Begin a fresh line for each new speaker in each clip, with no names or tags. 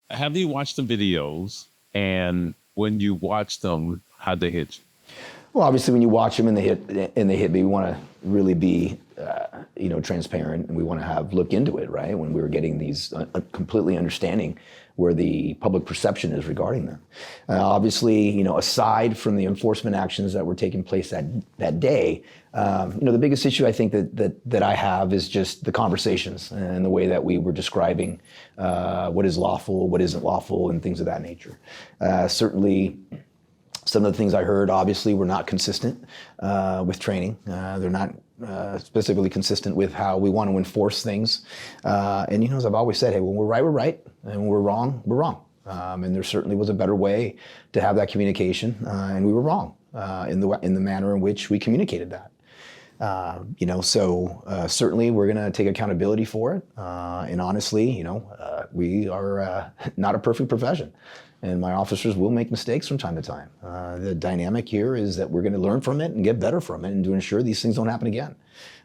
Have you watched the videos? And when you watch them, how'd they hit you?
Well, obviously, when you watch them and they hit me, we want to really be, transparent, and we want to look into it, right? When we were getting these, completely understanding where the public perception is regarding them. Obviously, aside from the enforcement actions that were taking place that day, the biggest issue I think that I have is just the conversations and the way that we were describing what is lawful, what isn't lawful, and things of that nature. Certainly, some of the things I heard obviously were not consistent with training. They're not specifically consistent with how we want to enforce things. And as I've always said, hey, when we're right, we're right, and when we're wrong, we're wrong. And there certainly was a better way to have that communication, and we were wrong in the manner in which we communicated that. So certainly we're going to take accountability for it. And honestly, we are not a perfect profession. And my officers will make mistakes from time to time. The dynamic here is that we're going to learn from it and get better from it and to ensure these things don't happen again.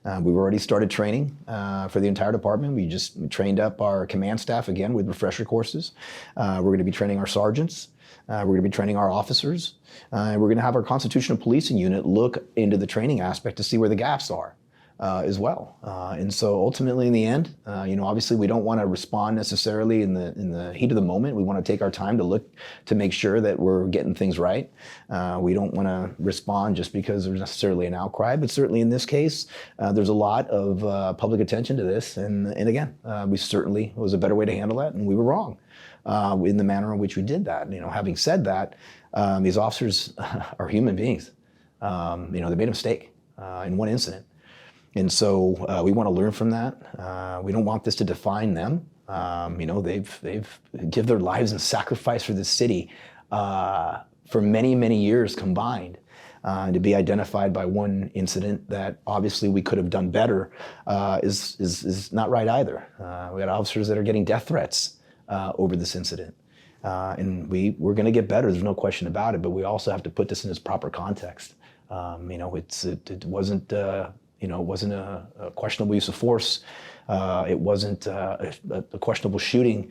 We've already started training for the entire department. We just trained up our command staff again with refresher courses. We're going to be training our sergeants. We're going to be training our officers. And we're going to have our constitutional policing unit look into the training aspect to see where the gaps are. As well. And so ultimately in the end, obviously we don't want to respond necessarily in the heat of the moment. We want to take our time to look to make sure that we're getting things right. We don't want to respond just because there's necessarily an outcry, but certainly in this case, there's a lot of public attention to this. And again, we certainly, it was a better way to handle that, and we were wrong in the manner in which we did that. Having said that, these officers are human beings. They made a mistake in one incident. And so we want to learn from that. We don't want this to define them. They've give their lives and sacrifice for this city for many, many years combined. To be identified by one incident that obviously we could have done better is not right either. We got officers that are getting death threats over this incident. And we're going to get better. There's no question about it. But we also have to put this in its proper context. It wasn't. It wasn't a questionable use of force. It wasn't a questionable shooting.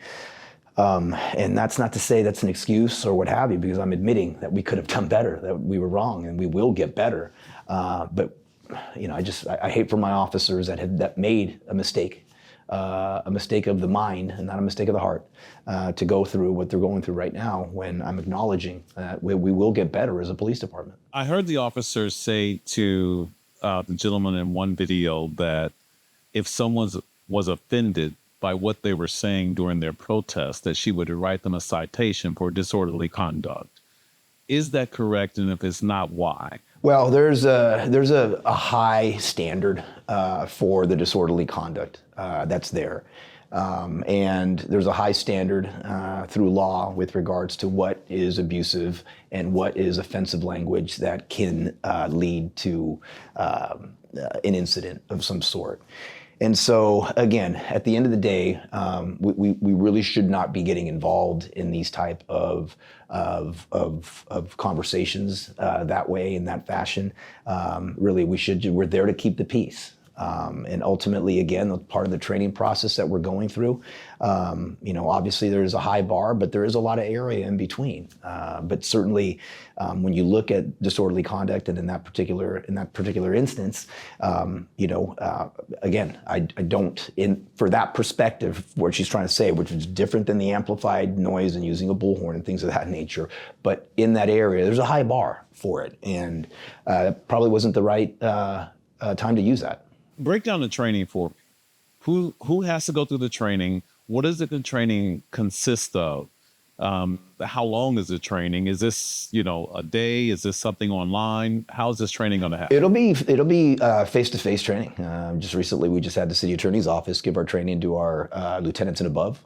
And that's not to say that's an excuse or what have you, because I'm admitting that we could have done better, that we were wrong, and we will get better. But I hate for my officers that made a mistake of the mind and not a mistake of the heart, to go through what they're going through right now, when I'm acknowledging that we will get better as a police department.
I heard the officers say to the gentleman in one video that if someone was offended by what they were saying during their protest, that she would write them a citation for disorderly conduct. Is that correct? And if it's not, why?
Well, there's a high standard for the disorderly conduct that's there. And there's a high standard through law with regards to what is abusive and what is offensive language that can lead to an incident of some sort. And so, again, at the end of the day, we really should not be getting involved in these type of conversations that way, in that fashion. Really, we're there to keep the peace. And ultimately, again, part of the training process that we're going through, obviously there is a high bar, but there is a lot of area in between. But certainly, when you look at disorderly conduct, and in that particular instance, again, I don't, for that perspective, what she's trying to say, which is different than the amplified noise and using a bullhorn and things of that nature. But in that area, there's a high bar for it, and it probably wasn't the right time to use that.
Break down the training for me. Who has to go through the training? What does the training consist of? How long is the training? Is this, a day? Is this something online? How is this training going to happen?
It'll be face-to-face training. Just recently, we just had the city attorney's office give our training to our lieutenants and above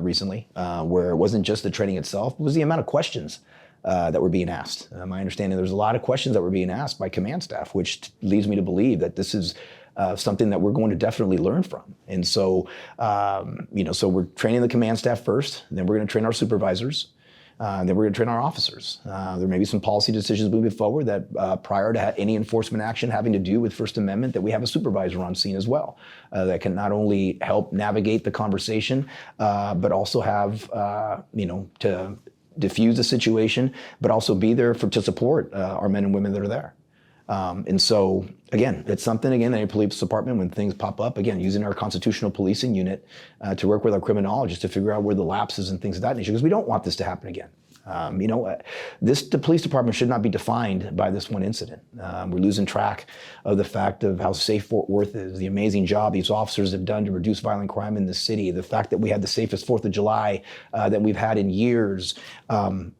recently, where it wasn't just the training itself, it was the amount of questions that were being asked. My understanding, there's a lot of questions that were being asked by command staff, which leads me to believe that this is something that we're going to definitely learn from. And so, so we're training the command staff first, and then we're going to train our supervisors. Then we're going to train our officers. There may be some policy decisions moving forward that prior to any enforcement action having to do with First Amendment, that we have a supervisor on scene as well that can not only help navigate the conversation, but also have, to diffuse the situation, but also be there to support our men and women that are there. And so, again, it's something, again, that a police department, when things pop up, again, using our constitutional policing unit to work with our criminologists to figure out where the lapses and things of that nature, because we don't want this to happen again. The police department should not be defined by this one incident. We're losing track of the fact of how safe Fort Worth is, the amazing job these officers have done to reduce violent crime in the city, the fact that we had the safest 4th of July that we've had in years. And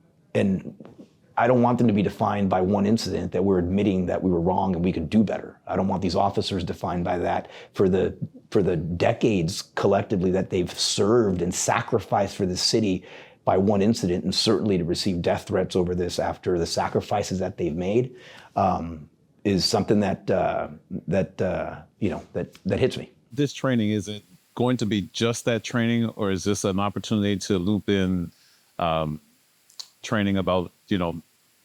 I don't want them to be defined by one incident that we're admitting that we were wrong and we could do better. I don't want these officers defined by that for the decades collectively that they've served and sacrificed for the city by one incident, and certainly to receive death threats over this after the sacrifices that they've made is something that hits me.
This training, is it going to be just that training, or is this an opportunity to loop in training about,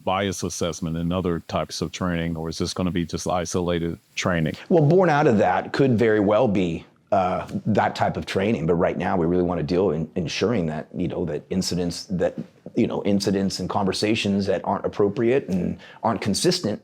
bias assessment and other types of training, or is this going to be just isolated training?
Well, born out of that could very well be that type of training, but right now we really want to deal in ensuring that that incidents and conversations that aren't appropriate and aren't consistent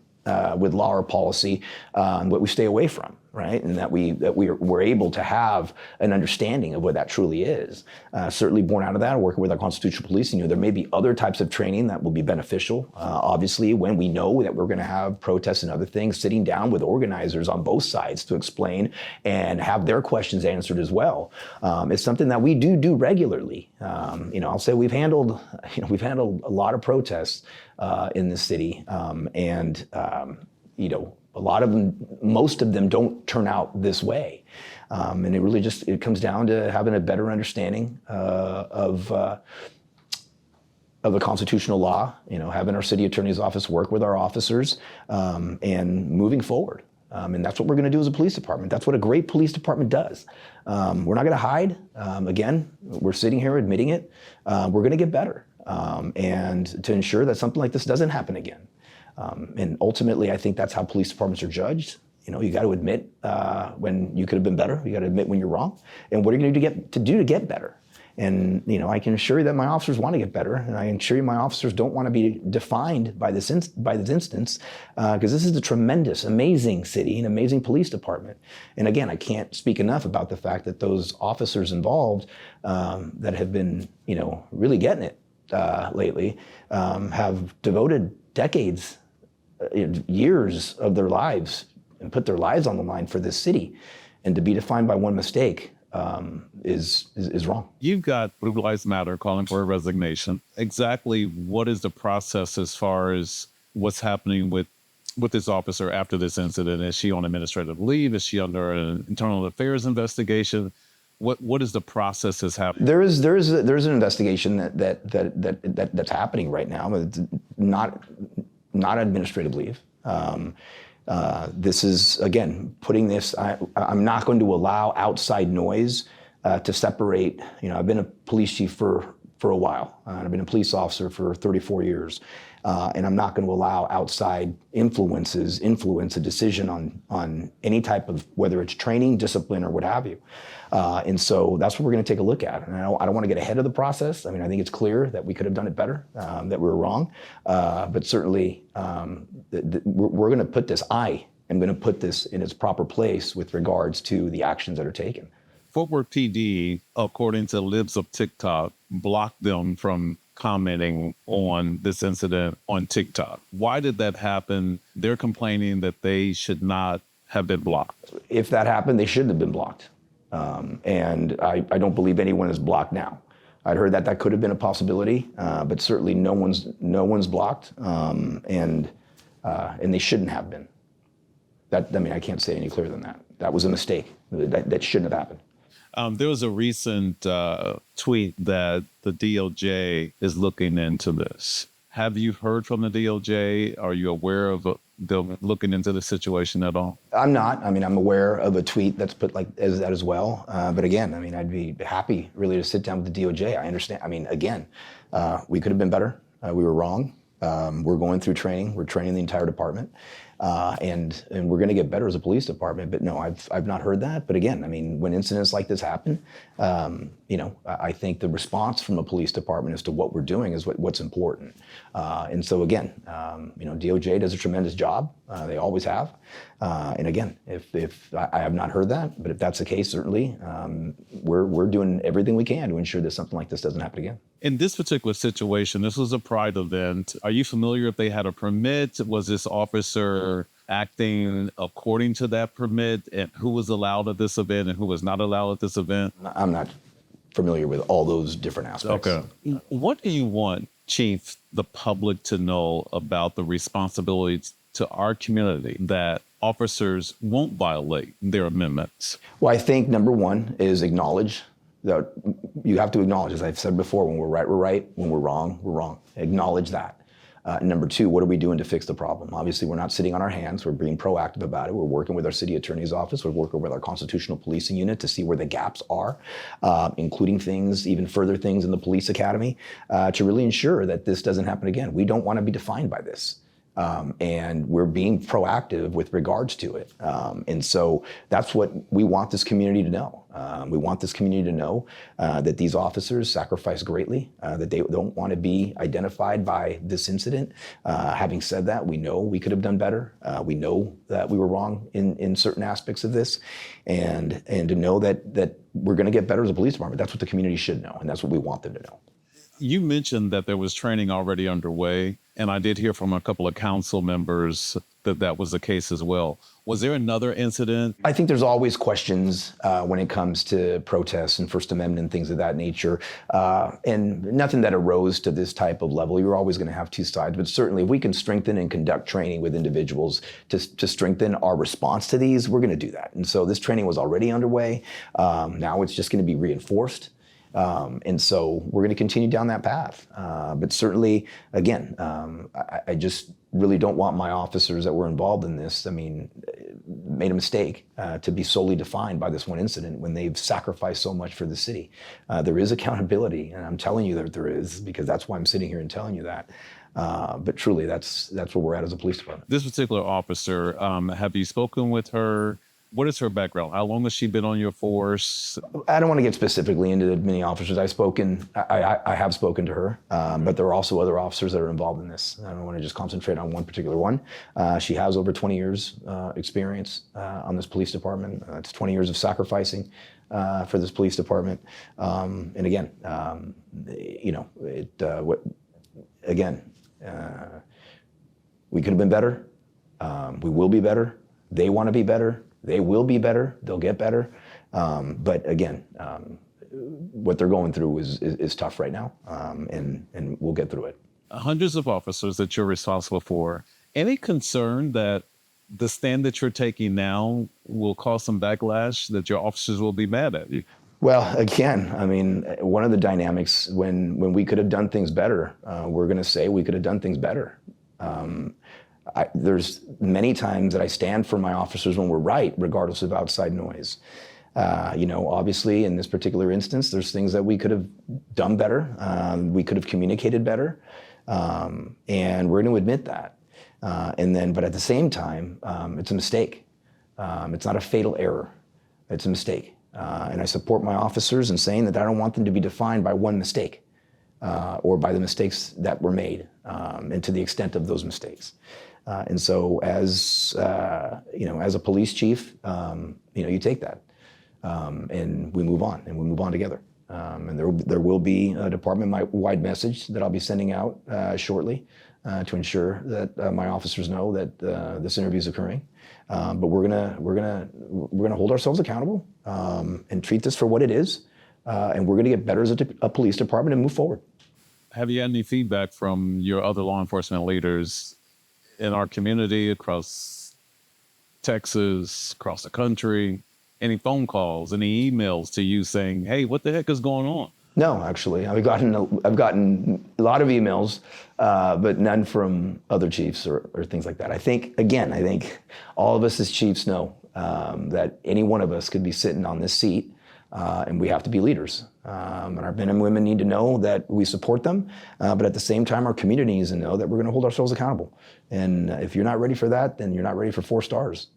with law or policy, what we stay away from, right? And that we're able to have an understanding of what that truly is. Certainly born out of that, working with our constitutional policing, there may be other types of training that will be beneficial. Obviously, when we know that we're going to have protests and other things, sitting down with organizers on both sides to explain and have their questions answered as well, is something that we do regularly. I'll say we've handled a lot of protests in the city, and a lot of them, most of them don't turn out this way. And it really it comes down to having a better understanding of the constitutional law, having our city attorney's office work with our officers, and moving forward. And that's what we're going to do as a police department. That's what a great police department does. We're not going to hide. Again, we're sitting here admitting it. We're going to get better, and to ensure that something like this doesn't happen again. And ultimately, I think that's how police departments are judged. You got to admit when you could have been better. You got to admit when you're wrong. And what are you going to do to get better? And I can assure you that my officers want to get better, and I can assure you my officers don't want to be defined by this instance, because this is a tremendous, amazing city, an amazing police department. And again, I can't speak enough about the fact that those officers involved that have been, really getting it lately, have devoted decades, years of their lives and put their lives on the line for this city, and to be defined by one mistake is wrong.
You've got Blue Lives Matter calling for a resignation. Exactly what is the process as far as what's happening with this officer after this incident? Is she on administrative leave? Is she under an internal affairs investigation? What is the process that's happening?
There's an investigation that's happening right now. It's not administrative leave. This is, again, putting this, I'm not going to allow outside noise to separate. I've been a police chief for a while. I've been a police officer for 34 years. And I'm not going to allow outside influence a decision on any type of, whether it's training, discipline, or what have you. And so that's what we're going to take a look at. And I don't want to get ahead of the process. I think it's clear that we could have done it better, that we were wrong. But certainly, we're going to put this, I am going to put this in its proper place with regards to the actions that are taken.
Fort Worth PD, according to Libs of TikTok, blocked them from commenting on this incident on TikTok. Why did that happen? They're complaining that they should not have been blocked.
If that happened, they shouldn't have been blocked. And I don't believe anyone is blocked now. I'd heard that could have been a possibility, but certainly no one's blocked, and they shouldn't have been. I can't say any clearer than that. That was a mistake. That shouldn't have happened.
There was a recent tweet that the DOJ is looking into this. Have you heard from the DOJ? Are you aware of them looking into the situation at all?
I'm not. I mean, I'm aware of a tweet that's put like as that as well. But again, I mean, I'd be happy really to sit down with the DOJ. I understand. I mean, again, we could have been better. We were wrong. We're going through training. We're training the entire department, and we're going to get better as a police department. But no, I've not heard that. But again, I mean, when incidents like this happen, I think the response from a police department as to what we're doing is what's important. And so again, DOJ does a tremendous job. They always have. And again, if I have not heard that, but if that's the case, certainly we're doing everything we can to ensure that something like this doesn't happen again.
In this particular situation, this was a Pride event. Are you familiar if they had a permit? Was this officer acting according to that permit, and who was allowed at this event and who was not allowed at this event?
I'm not familiar with all those different aspects.
Okay. What do you want, Chief, the public to know about the responsibilities to our community that officers won't violate their amendments?
Well, I think number one is acknowledge that you have to acknowledge, as I've said before, when we're right, we're right. When we're wrong, we're wrong. Acknowledge that. Number two, what are we doing to fix the problem? Obviously, we're not sitting on our hands. We're being proactive about it. We're working with our city attorney's office. We're working with our constitutional policing unit to see where the gaps are, including things, even further things in the police academy, to really ensure that this doesn't happen again. We don't want to be defined by this. And we're being proactive with regards to it. And so that's what we want this community to know. We want this community to know that these officers sacrifice greatly, that they don't want to be identified by this incident. Having said that, we know we could have done better. We know that we were wrong in certain aspects of this. And to know that we're going to get better as a police department, that's what the community should know, and that's what we want them to know.
You mentioned that there was training already underway, and I did hear from a couple of council members that that was the case as well. Was there another incident?
I think there's always questions when it comes to protests and First Amendment and things of that nature, and nothing that arose to this type of level. You're always going to have two sides, but certainly if we can strengthen and conduct training with individuals to strengthen our response to these, we're going to do that. And so this training was already underway. Now it's just going to be reinforced. And so we're going to continue down that path. But certainly, again, I just really don't want my officers that were involved in this, made a mistake to be solely defined by this one incident when they've sacrificed so much for the city. There is accountability, and I'm telling you that there is, because that's why I'm sitting here and telling you that. But truly, that's where we're at as a police department.
This particular officer, have you spoken with her? What is her background? How long has she been on your force?
I don't want to get specifically into the many officers I have spoken to her, but there are also other officers that are involved in this. I don't want to just concentrate on one particular one. She has over 20 years experience on this police department. It's 20 years of sacrificing for this police department. And again, we could have been better. We will be better. They want to be better. They will be better. They'll get better. But again, what they're going through is tough right now, and we'll get through it.
Hundreds of officers that you're responsible for. Any concern that the stand that you're taking now will cause some backlash, that your officers will be mad at you?
Well, again, one of the dynamics when we could have done things better, we're going to say we could have done things better. There's many times that I stand for my officers when we're right, regardless of outside noise. Obviously, in this particular instance, there's things that we could have done better. We could have communicated better, and we're going to admit that. But at the same time, it's a mistake. It's not a fatal error. It's a mistake. And I support my officers in saying that I don't want them to be defined by one mistake or by the mistakes that were made, and to the extent of those mistakes. And so as a police chief, you take that, and we move on together. And there will be a department-wide message that I'll be sending out shortly to ensure that my officers know that this interview is occurring. But we're gonna hold ourselves accountable and treat this for what it is, and we're gonna get better as a police department and move forward.
Have you had any feedback from your other law enforcement leaders in our community, across Texas, across the country? Any phone calls, any emails to you saying, hey, what the heck is going on?
No, actually, I've gotten a lot of emails, but none from other chiefs or things like that. I think all of us as chiefs know that any one of us could be sitting on this seat, and we have to be leaders. And our men and women need to know that we support them, but at the same time, our community needs to know that we're going to hold ourselves accountable. And if you're not ready for that, then you're not ready for 4 stars.